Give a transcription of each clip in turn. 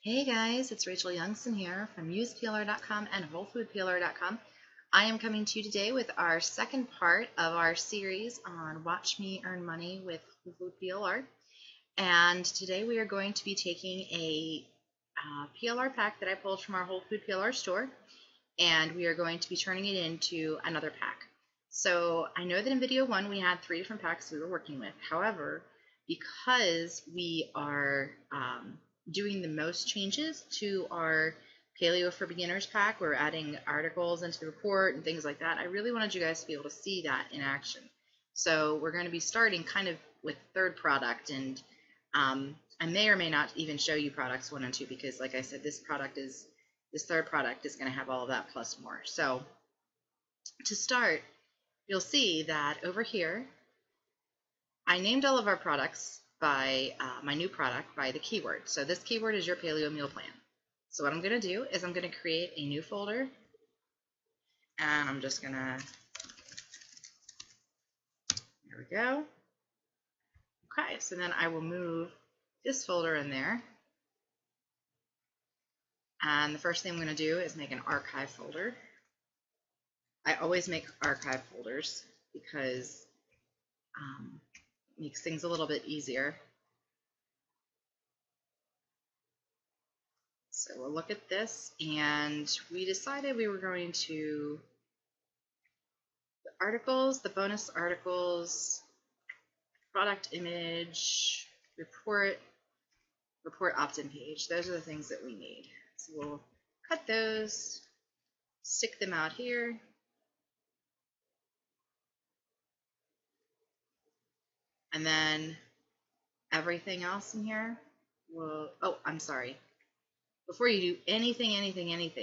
Hey guys, it's Rachel Youngson here from useplr.com and wholefoodplr.com. I am coming to you today with our second part of our series on Watch Me Earn Money with Whole Food PLR. And today we are going to be taking a PLR pack that I pulled from our Whole Food PLR store, and we are going to be turning it into another pack. So I know that in video one we had 3 different packs we were working with. However, because we are doing the most changes to our Paleo for Beginners pack, we're adding articles into the report and things like that, I really wanted you guys to be able to see that in action. So we're going to be starting kind of with third product, and I may or may not even show you products 1 and 2 because, like I said, this third product is going to have all of that plus more. So to start, you'll see that over here, I named all of our products by my new product by the keyword. So this keyword is your paleo meal plan. So what I'm going to do is I'm going to create a new folder, and I'm just going to, there we go. Okay, so then I will move this folder in there. And the first thing I'm going to do is make an archive folder. I always make archive folders because it makes things a little bit easier. So we'll look at this, and we decided we were going to the articles, the bonus articles, product image, report opt-in page. Those are the things that we need. So we'll cut those, stick them out here. And then everything else in here will, oh, I'm sorry. Before you do anything,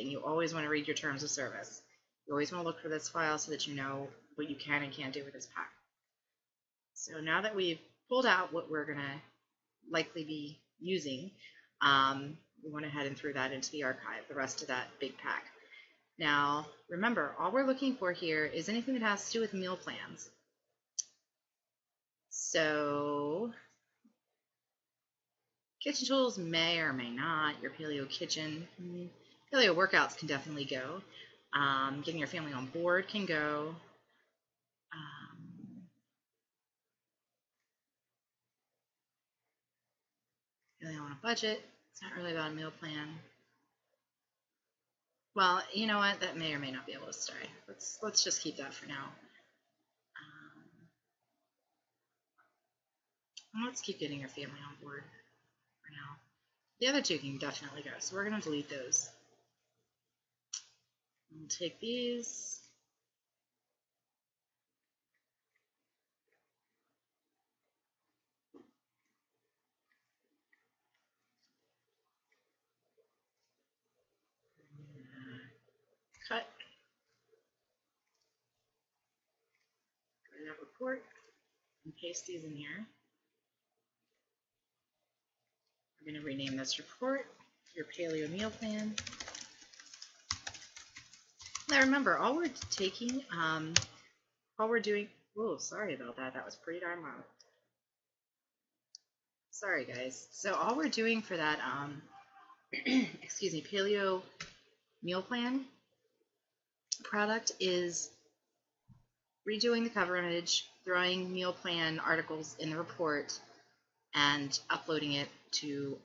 you always want to read your terms of service. You always want to look for this file so that you know what you can and can't do with this pack. So now that we've pulled out what we're going to likely be using, we went ahead and threw that into the archive, the rest of that big pack. Now, remember, all we're looking for here is anything that has to do with meal plans. So kitchen tools may or may not. Your paleo kitchen, paleo workouts can definitely go. Getting your family on board can go. Paleo on a budget. It's not really about a meal plan. Well, you know what? That may or may not be able to stay. Let's just keep that for now. Let's keep getting your family on board for now. The other 2 can definitely go, so we're going to delete those. We'll take these. Cut. Go to that report and paste these in here. We're going to rename this report your paleo meal plan. Now remember, all we're taking, all we're doing, oh, sorry about that. That was pretty darn loud. Sorry, guys. So all we're doing for that, excuse me, paleo meal plan product is redoing the cover image, throwing meal plan articles in the report, and uploading it to,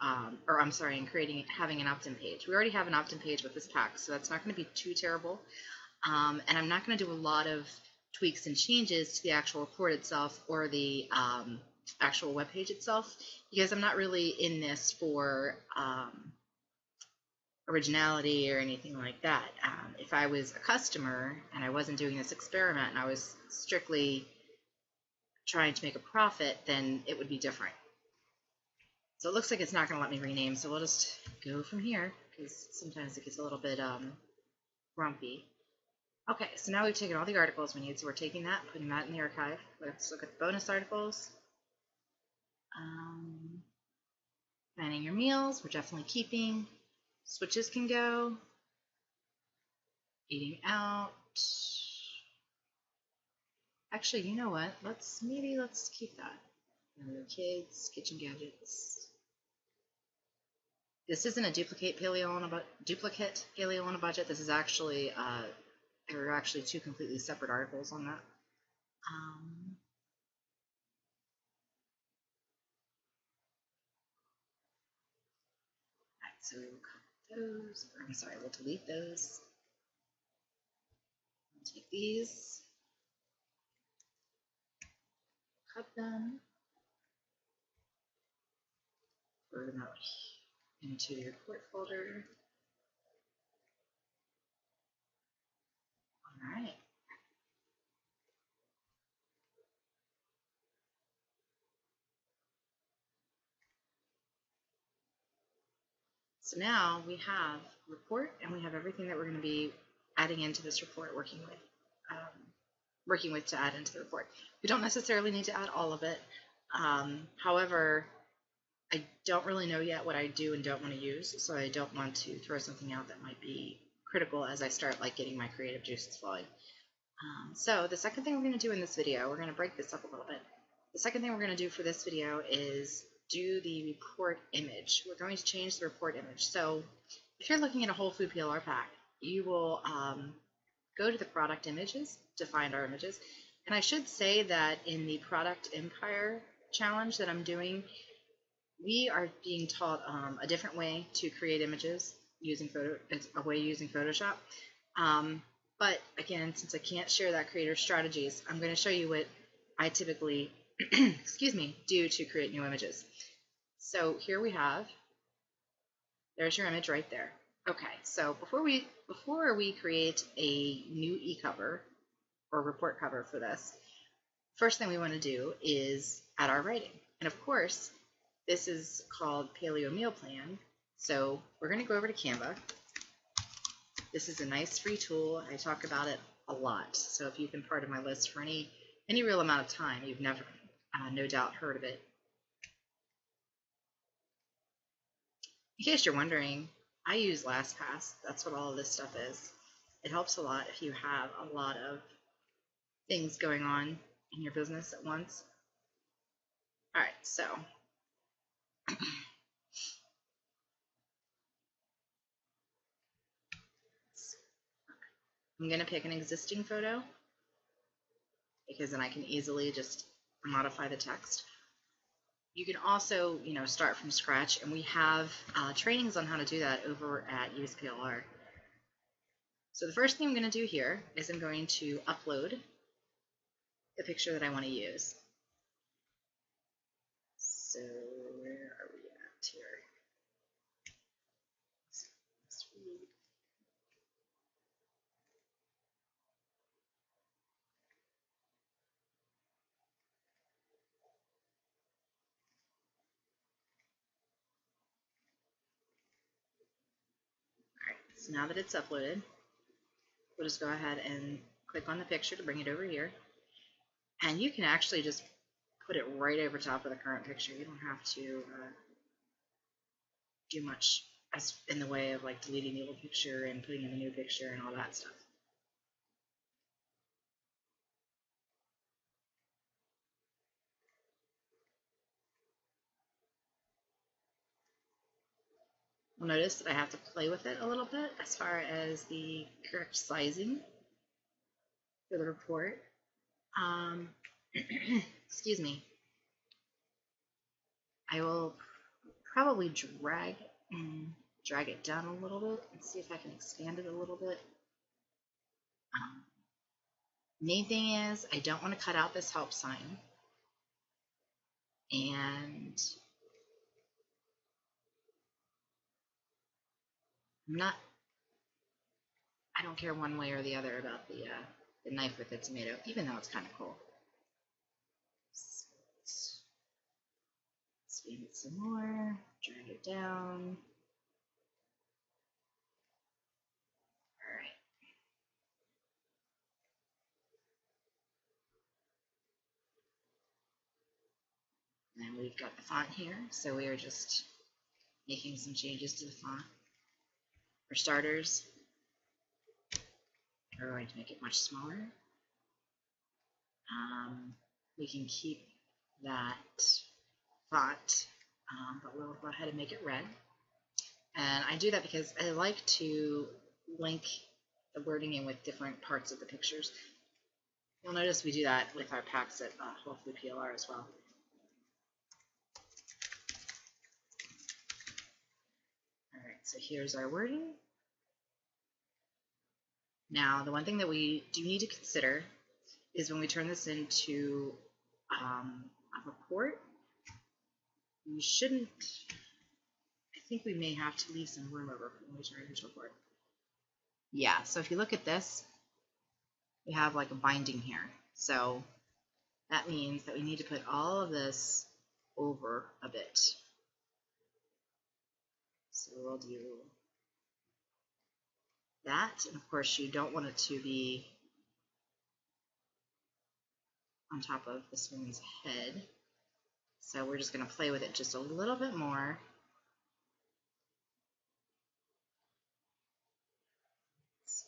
or I'm sorry, and having an opt-in page. We already have an opt-in page with this pack, so that's not going to be too terrible. And I'm not going to do a lot of tweaks and changes to the actual report itself or the actual web page itself, because I'm not really in this for originality or anything like that. If I was a customer and I wasn't doing this experiment and I was strictly trying to make a profit, then it would be different. So it looks like it's not going to let me rename, so we'll just go from here because sometimes it gets a little bit grumpy. Okay, so now we've taken all the articles we need, so we're taking that, putting that in the archive. Let's look at the bonus articles. Planning your meals, we're definitely keeping. Switches can go. Eating out. Actually, you know what? Let's keep that. Kids, kitchen gadgets. This isn't a duplicate paleo on a budget. This is actually there are actually two completely separate articles on that. Right, so we will cut those. Or, I'm sorry, we'll delete those. We'll take these, cut them, throw them out into your report folder. All right. So now we have report, and we have everything that we're going to be adding into this report, working with to add into the report. We don't necessarily need to add all of it. However, I don't really know yet what I do and don't want to use, so I don't want to throw something out that might be critical as I start like getting my creative juices flowing. So the second thing we're going to do in this video, we're going to break this up a little bit. The second thing we're going to do for this video is do the report image. We're going to change the report image. So if you're looking at a whole food PLR pack, you will go to the product images to find our images. And I should say that in the product empire challenge that I'm doing, we are being taught a different way to create images using Photoshop. But again, since I can't share that creator strategies, I'm going to show you what I typically excuse me, do to create new images. So here we have, there's your image right there. Okay, so before we create a new e-cover or report cover for this, first thing we want to do is add our writing. And of course, this is called Paleo Meal Plan. So we're going to go over to Canva. This is a nice free tool. I talk about it a lot. So if you've been part of my list for any real amount of time, you've never, no doubt, heard of it. In case you're wondering, I use LastPass. That's what all of this stuff is. It helps a lot if you have a lot of things going on in your business at once. All right, so I'm going to pick an existing photo because then I can easily just modify the text. You can also, start from scratch, and we have trainings on how to do that over at Use PLR. So the first thing I'm going to do here is I'm going to upload the picture that I want to use. So where are we at here? Let's read. Alright, so now that it's uploaded, we'll just go ahead and click on the picture to bring it over here. And you can actually just put it right over top of the current picture. You don't have to do much as in the way of like deleting the old picture and putting in the new picture and all that stuff. You'll notice that I have to play with it a little bit as far as the correct sizing for the report. Excuse me. I will probably drag it down a little bit and see if I can expand it a little bit. Main thing is I don't want to cut out this help sign, and I don't care one way or the other about the knife with the tomato, even though it's kind of cool. Let's expand it some more, drag it down. And we've got the font here, so we are just making some changes to the font. For starters, we're going to make it much smaller. We can keep that font, but we'll go ahead and make it red. I do that because I like to link the wording in with different parts of the pictures. You'll notice we do that with our packs at Whole Food PLR as well. Alright, so here's our wording. Now, the one thing that we do need to consider is when we turn this into a report, we shouldn't, I think we may have to leave some room over when we turn it into a report. Yeah, so if you look at this, we have like a binding here. So that means that we need to put all of this over a bit. So we'll do that. And of course, you don't want it to be on top of this woman's head. So we're just going to play with it just a little bit more. Let's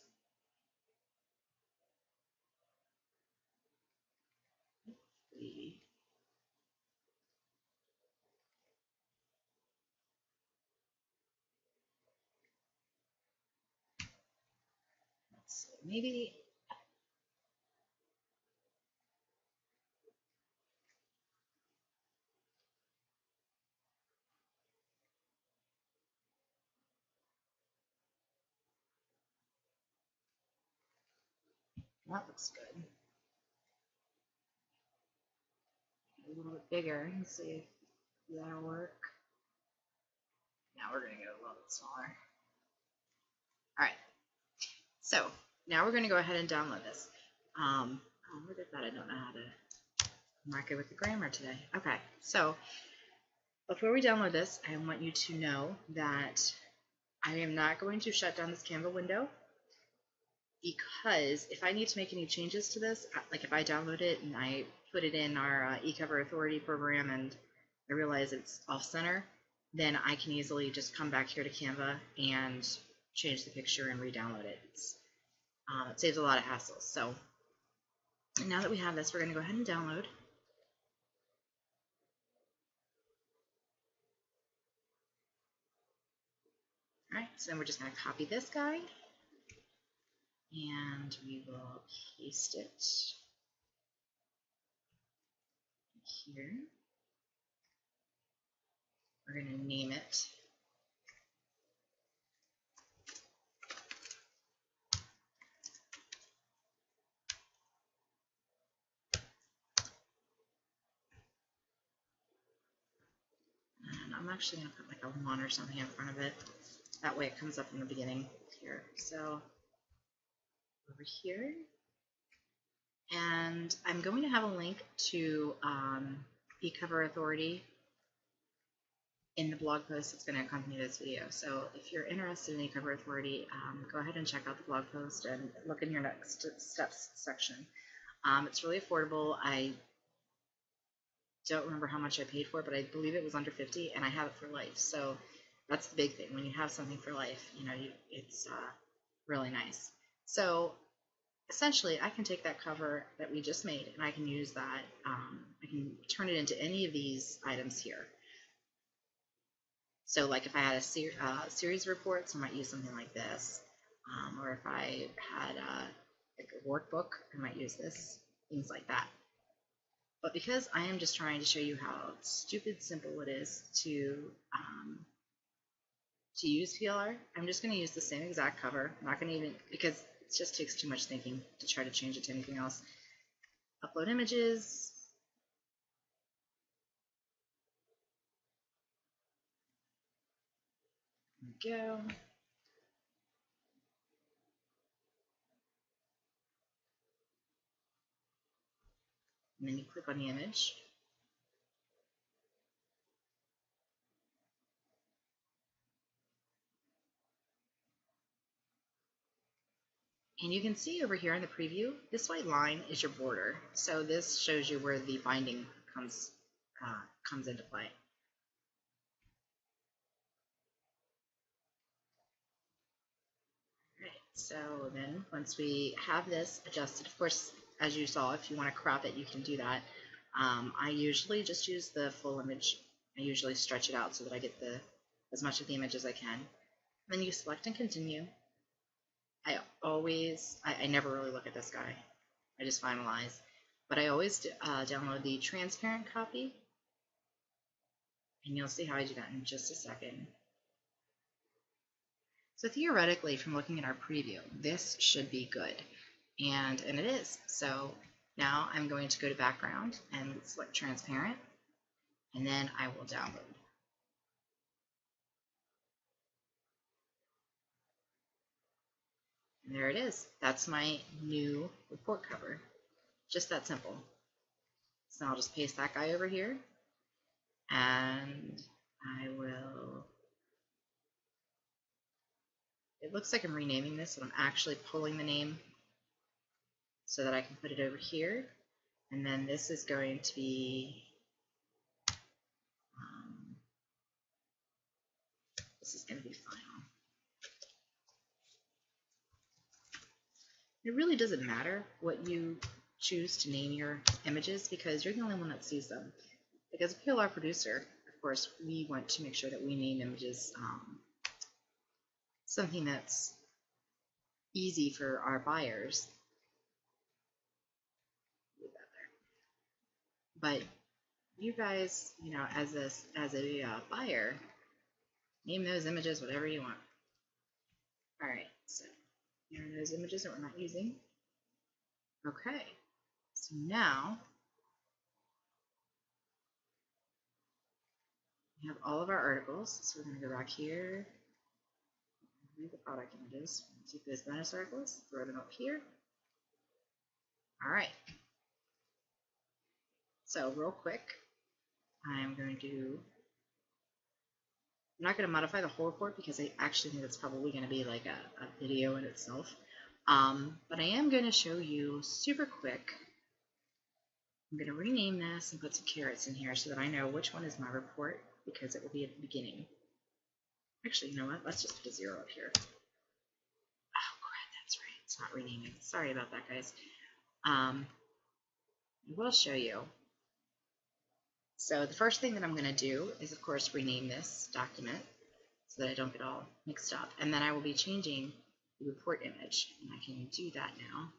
see, maybe that looks good. A little bit bigger and see if that'll work. Now we're going to go a little bit smaller. All right. So now we're going to go ahead and download this. Oh, look at that. I don't know how to mark it with the grammar today. Okay. So before we download this, I want you to know that I am not going to shut down this Canva window, because if I need to make any changes to this, like if I download it and I put it in our eCover Authority program and I realize it's off center, then I can easily just come back here to Canva and change the picture and re-download it. It saves a lot of hassle. So now that we have this, we're going to go ahead and download. All right, so then we're just going to copy this guy and we will paste it here. We're going to name it I'm actually going to put like a 1 or something in front of it. That way it comes up in the beginning here. So over here. And I'm going to have a link to eCover Authority in the blog post that's going to accompany this video. So if you're interested in eCover Authority, go ahead and check out the blog post and look in your next steps section. It's really affordable. I don't remember how much I paid for it, but I believe it was under $50, and I have it for life. So that's the big thing. When you have something for life, you know, it's really nice. So essentially, I can take that cover that we just made, and I can use that. I can turn it into any of these items here. So like if I had a series of reports, I might use something like this. Or if I had like a workbook, I might use this, things like that. But because I am just trying to show you how stupid simple it is to use PLR, I'm just going to use the same exact cover. I'm not going to even, because it just takes too much thinking to try to change it to anything else. Upload images. There we go. And then you click on the image. And you can see over here in the preview, this white line is your border. So this shows you where the binding comes into play. Right, so then once we have this adjusted, of course, as you saw, if you want to crop it, you can do that. I usually just use the full image. I usually stretch it out so that I get as much of the image as I can. Then you select and continue. I never really look at this guy. I just finalize. But I always download the transparent copy, and you'll see how I do that in just a second. So theoretically, from looking at our preview, this should be good, and it is. So now I'm going to go to background and select transparent, and then I will download. And there it is. That's my new report cover. Just that simple. So I'll just paste that guy over here, and I will, it looks like I'm renaming this, but I'm actually pulling the name so that I can put it over here. And then this is going to be, this is going to be final. It really doesn't matter what you choose to name your images because you're the only one that sees them. Like as a PLR producer, of course, we want to make sure that we name images something that's easy for our buyers. But you guys, you know, as a buyer, name those images whatever you want. All right, so here are those images that we're not using. Okay, so now we have all of our articles. So we're going to go back here, read the product images, take those bonus articles, throw them up here. All right. So real quick, I'm not going to modify the whole report because I actually think that's probably going to be like a video in itself. But I am going to show you super quick. I'm going to rename this and put some carrots in here so that I know which one is my report because it will be at the beginning. Actually, you know what? Let's just put a 0 up here. Oh, crap, that's right. It's not renaming. Sorry about that, guys. I will show you. So the first thing that I'm going to do is, of course, rename this document so that I don't get all mixed up. And then I will be changing the report image. And I can do that now.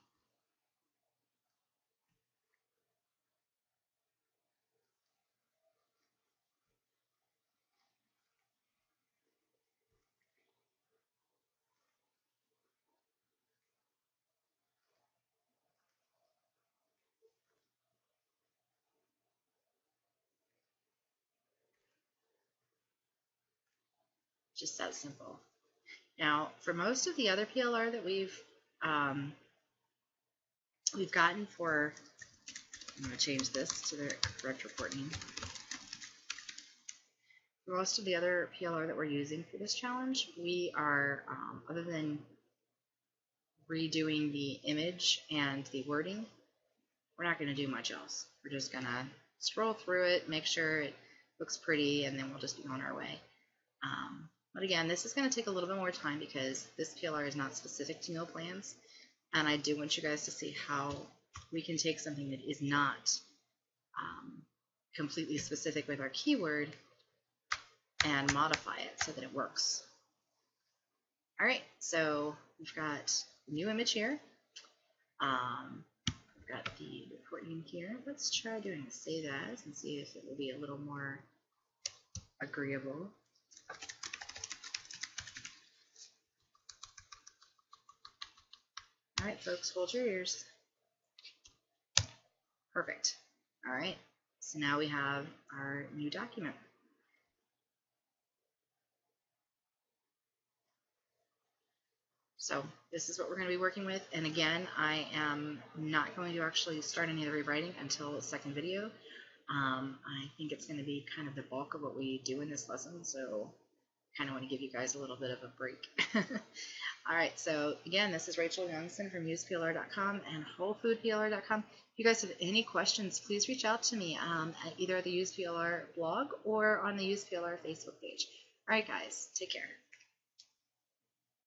Just that simple. Now, for most of the other PLR that we've gotten for, I'm going to change this to the correct report name. For most of the other PLR that we're using for this challenge, we are, other than redoing the image and the wording, we're not going to do much else. We're just going to scroll through it, make sure it looks pretty, and then we'll just be on our way. But again, this is going to take a little bit more time because this PLR is not specific to meal plans, and I do want you guys to see how we can take something that is not completely specific with our keyword and modify it so that it works. All right, so we've got a new image here. We've got the report name here. Let's try doing a save as and see if it will be a little more agreeable. All right, folks, hold your ears. Perfect. All right, so now we have our new document. So this is what we're going to be working with. And again, I am not going to actually start any of the rewriting until the second video. I think it's going to be kind of the bulk of what we do in this lesson, so I kind of want to give you guys a little bit of a break. All right, so again, this is Rachel Youngson from useplr.com and wholefoodplr.com. If you guys have any questions, please reach out to me at either the UsePLR blog or on the UsePLR Facebook page. All right, guys, take care.